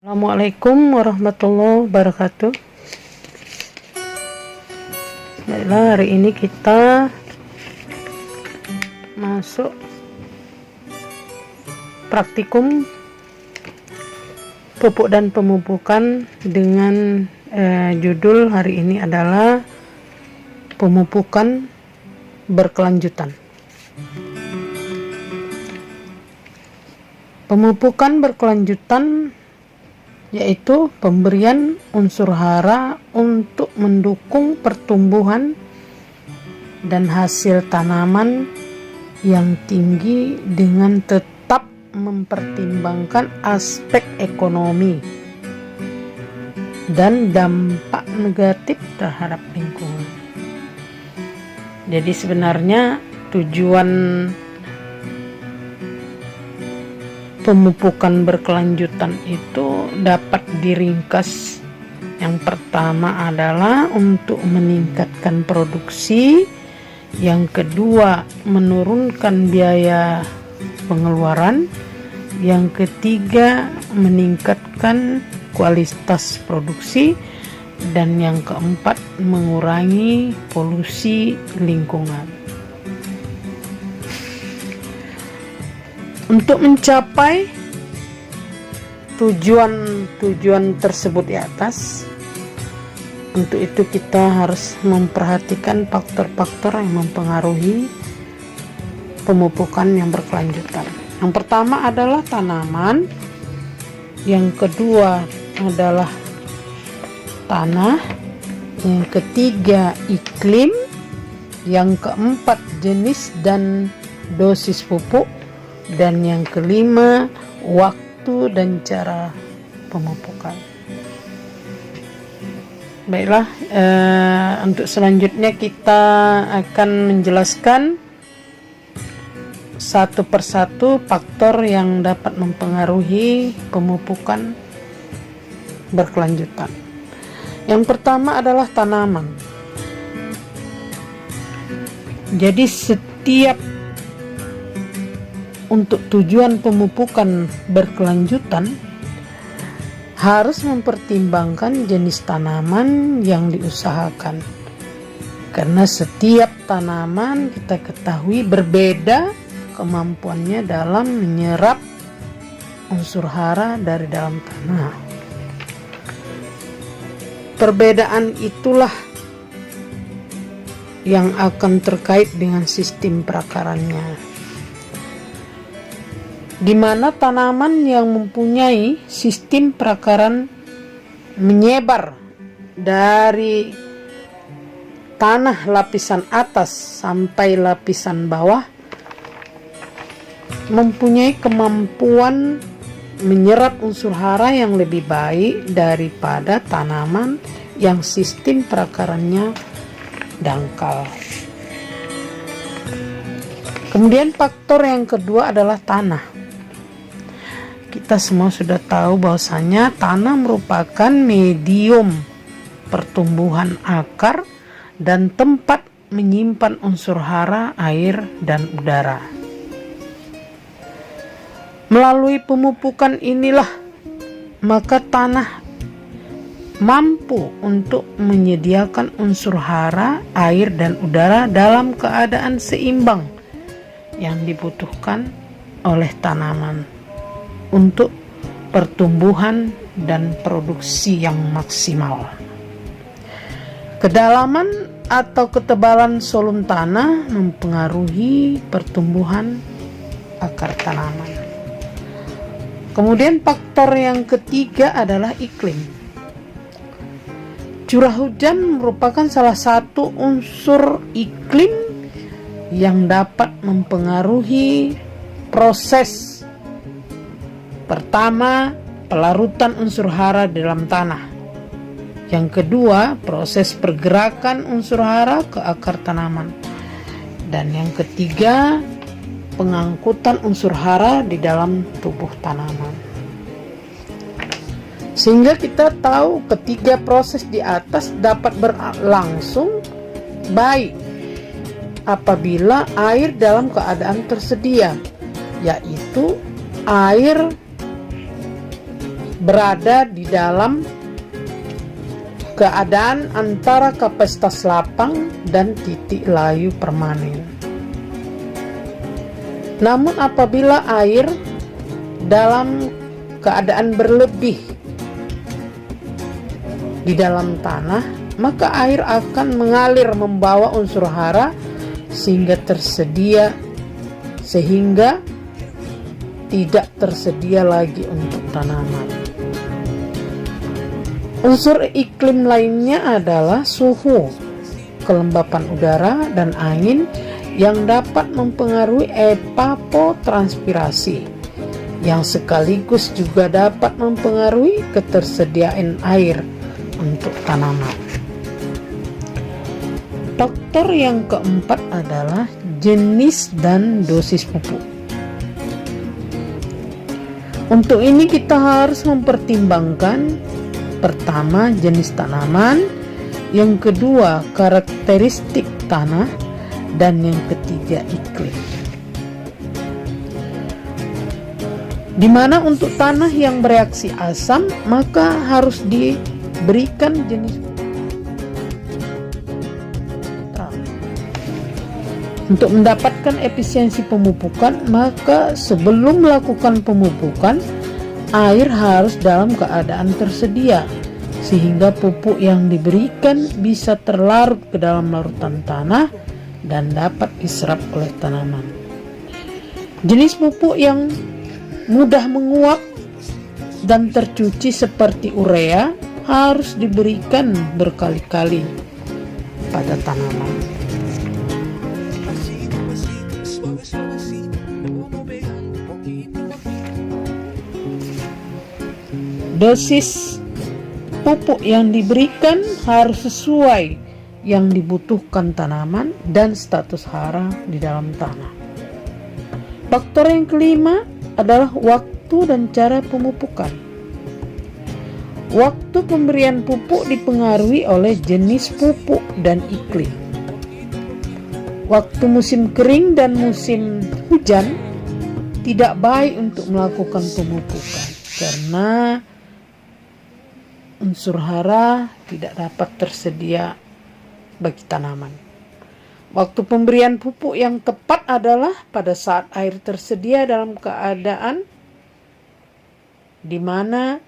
Assalamualaikum warahmatullahi wabarakatuh. Baiklah, hari ini kita masuk praktikum pupuk dan pemupukan dengan judul hari ini adalah pemupukan berkelanjutan. Pemupukan berkelanjutan yaitu pemberian unsur hara untuk mendukung pertumbuhan dan hasil tanaman yang tinggi dengan tetap mempertimbangkan aspek ekonomi dan dampak negatif terhadap lingkungan. Jadi sebenarnya tujuan pemupukan berkelanjutan itu dapat diringkas. Yang pertama adalah untuk meningkatkan produksi, yang kedua menurunkan biaya pengeluaran, yang ketiga meningkatkan kualitas produksi, dan yang keempat mengurangi polusi lingkungan. Untuk mencapai tujuan tersebut di atas, untuk itu kita harus memperhatikan faktor-faktor yang mempengaruhi pemupukan yang berkelanjutan. Yang pertama adalah tanaman, yang kedua adalah tanah, yang ketiga iklim, yang keempat jenis dan dosis pupuk, dan yang kelima waktu dan cara pemupukan. Baiklah, untuk selanjutnya kita akan menjelaskan satu persatu faktor yang dapat mempengaruhi pemupukan berkelanjutan. Yang pertama adalah tanaman. Jadi setiap untuk tujuan pemupukan berkelanjutan harus mempertimbangkan jenis tanaman yang diusahakan, karena setiap tanaman kita ketahui berbeda kemampuannya dalam menyerap unsur hara dari dalam tanah. Perbedaan itulah yang akan terkait dengan sistem perakarannya, di mana tanaman yang mempunyai sistem perakaran menyebar dari tanah lapisan atas sampai lapisan bawah mempunyai kemampuan menyerap unsur hara yang lebih baik daripada tanaman yang sistem perakarannya dangkal. Kemudian faktor yang kedua adalah tanah. Kita semua sudah tahu bahwasanya tanah merupakan medium pertumbuhan akar dan tempat menyimpan unsur hara, air, dan udara. Melalui pemupukan inilah maka tanah mampu untuk menyediakan unsur hara, air, dan udara dalam keadaan seimbang yang dibutuhkan oleh tanaman untuk pertumbuhan dan produksi yang maksimal. Kedalaman atau ketebalan sulum tanah mempengaruhi pertumbuhan akar tanaman. Kemudian faktor yang ketiga adalah iklim. Curah hujan merupakan salah satu unsur iklim yang dapat mempengaruhi proses pertama, pelarutan unsur hara di dalam tanah. Yang kedua, proses pergerakan unsur hara ke akar tanaman. Dan yang ketiga, pengangkutan unsur hara di dalam tubuh tanaman. Sehingga kita tahu ketiga proses di atas dapat berlangsung baik apabila air dalam keadaan tersedia, yaitu air berada di dalam keadaan antara kapasitas lapang dan titik layu permanen. Namun apabila air dalam keadaan berlebih di dalam tanah, maka air akan mengalir membawa unsur hara sehingga tidak tersedia lagi untuk tanaman. Unsur iklim lainnya adalah suhu, kelembapan udara, dan angin yang dapat mempengaruhi evapotranspirasi, yang sekaligus juga dapat mempengaruhi ketersediaan air untuk tanaman. Faktor yang keempat adalah jenis dan dosis pupuk. Untuk ini kita harus mempertimbangkan pertama jenis tanaman, yang kedua karakteristik tanah, dan yang ketiga iklim. Di mana untuk tanah yang bereaksi asam maka harus diberikan jenis netral. Untuk mendapatkan efisiensi pemupukan, maka sebelum melakukan pemupukan, air harus dalam keadaan tersedia sehingga pupuk yang diberikan bisa terlarut ke dalam larutan tanah dan dapat diserap oleh tanaman. Jenis pupuk yang mudah menguap dan tercuci seperti urea harus diberikan berkali-kali pada tanaman. Dosis pupuk yang diberikan harus sesuai yang dibutuhkan tanaman dan status hara di dalam tanah. Faktor yang kelima adalah waktu dan cara pemupukan. Waktu pemberian pupuk dipengaruhi oleh jenis pupuk dan iklim. Waktu musim kering dan musim hujan tidak baik untuk melakukan pemupukan karena unsur hara tidak dapat tersedia bagi tanaman. Waktu pemberian pupuk yang tepat adalah pada saat air tersedia dalam keadaan di mana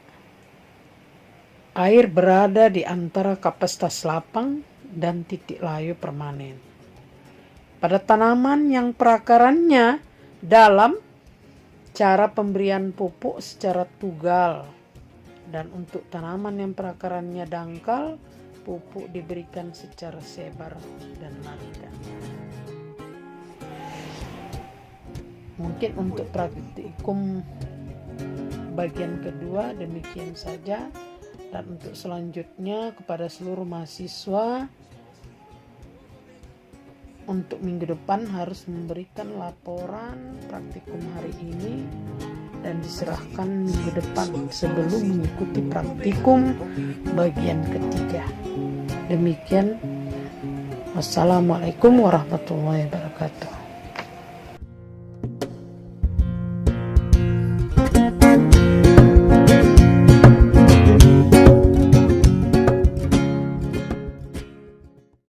air berada di antara kapasitas lapang dan titik layu permanen. Pada tanaman yang perakarannya dalam, cara pemberian pupuk secara tugal, dan untuk tanaman yang perakarannya dangkal, pupuk diberikan secara sebar dan lancar. Mungkin untuk praktikum bagian kedua demikian saja, dan untuk selanjutnya kepada seluruh mahasiswa untuk minggu depan harus memberikan laporan praktikum hari ini dan diserahkan minggu depan sebelum mengikuti praktikum bagian ketiga. Demikian. Wassalamualaikum warahmatullahi wabarakatuh.